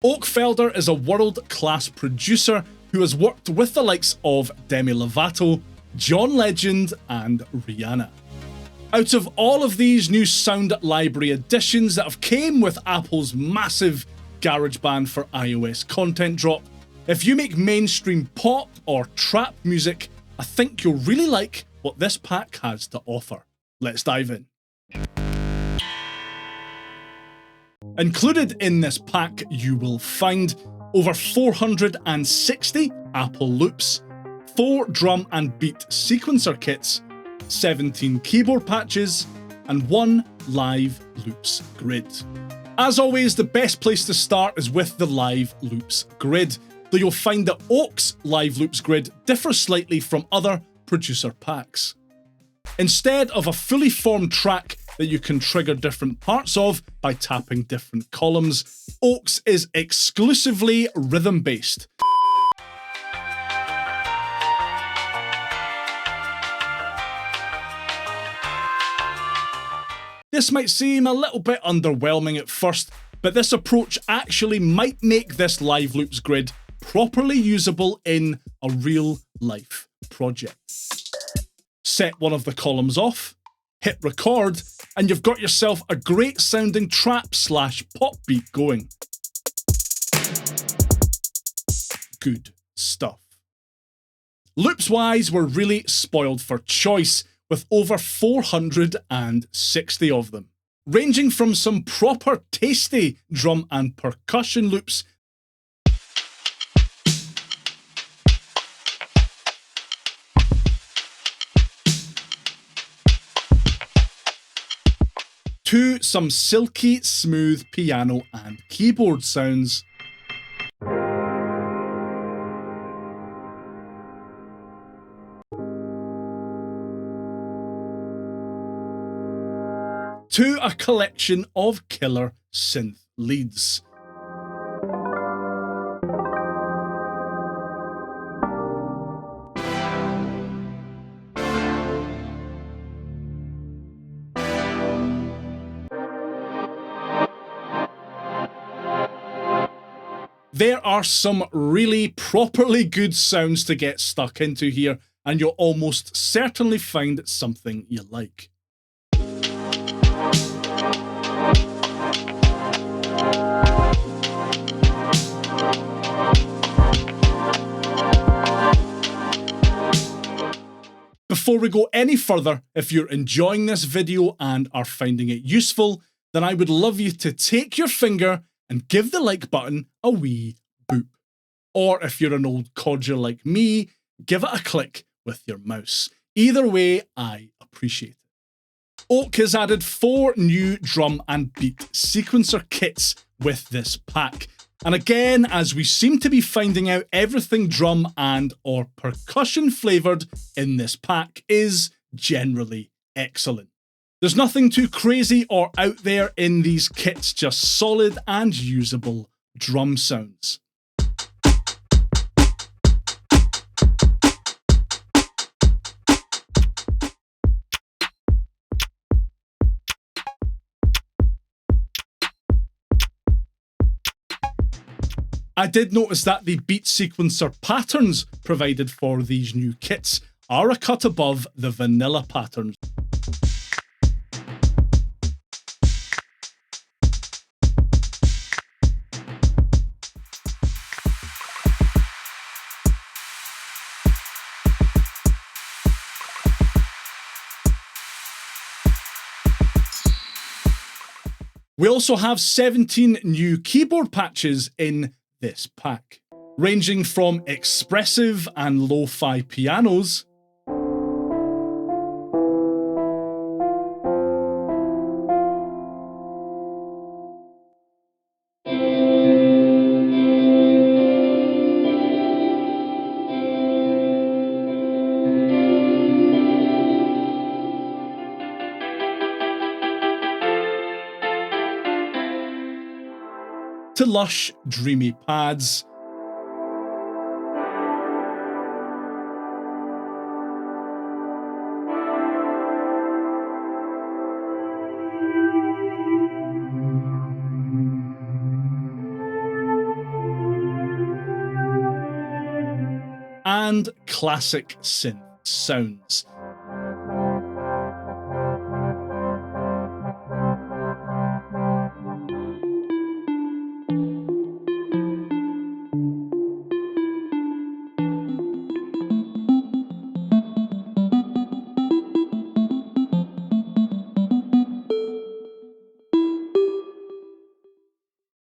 Oak Felder is a world-class producer who has worked with the likes of Demi Lovato, John Legend and Rihanna. Out of all of these new sound library additions that have came with Apple's massive GarageBand for iOS content drop, if you make mainstream pop or trap music, I think you'll really like what this pack has to offer. Let's dive in. Included in this pack, you will find over 460 Apple loops, 4 drum and beat sequencer kits, 17 keyboard patches, and 1 live loops grid. As always, the best place to start is with the live loops grid, though you'll find that Oak's live loops grid differs slightly from other producer packs. Instead of a fully formed track that you can trigger different parts of by tapping different columns, Oak's is exclusively rhythm-based. This might seem a little bit underwhelming at first, but this approach actually might make this live loops grid properly usable in a real-life project. Set one of the columns off, hit record, and you've got yourself a great sounding trap/pop beat going. Good stuff. Loops-wise, we're really spoiled for choice, with over 460 of them, ranging from some proper tasty drum and percussion loops to some silky smooth piano and keyboard sounds. To a collection of killer synth leads. There are some really properly good sounds to get stuck into here, and you'll almost certainly find something you like. Before we go any further, if you're enjoying this video and are finding it useful, then I would love you to take your finger and give the like button a wee boop. Or if you're an old codger like me, give it a click with your mouse. Either way, I appreciate it. Oak has added 4 new drum and beat sequencer kits with this pack. And again, as we seem to be finding out, everything drum and or percussion flavoured in this pack is generally excellent. There's nothing too crazy or out there in these kits, just solid and usable drum sounds. I did notice that the beat sequencer patterns provided for these new kits are a cut above the vanilla patterns. We also have 17 new keyboard patches in this pack, ranging from expressive and lo-fi pianos to lush, dreamy pads, and classic synth sounds.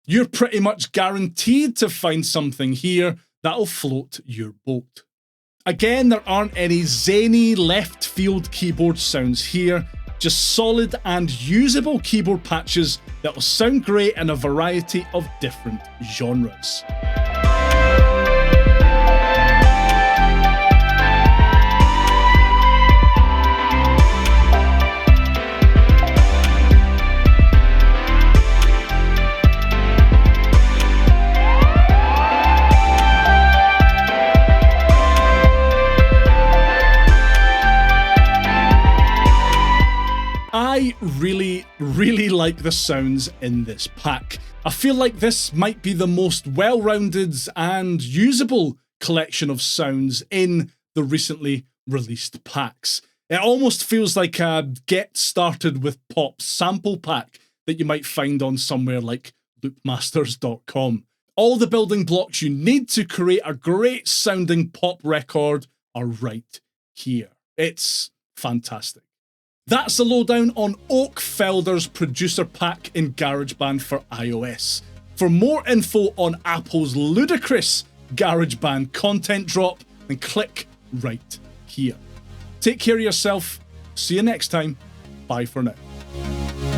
You're pretty much guaranteed to find something here that'll float your boat. Again, there aren't any zany left field keyboard sounds here, just solid and usable keyboard patches that'll sound great in a variety of different genres. I really like the sounds in this pack. I feel like this might be the most well-rounded and usable collection of sounds in the recently released packs. It almost feels like a get started with pop sample pack that you might find on somewhere like loopmasters.com. All the building blocks you need to create a great sounding pop record are right here. It's fantastic. That's the lowdown on Oak Felder's Producer Pack in GarageBand for iOS. For more info on Apple's ludicrous GarageBand content drop, then click right here. Take care of yourself. See you next time. Bye for now.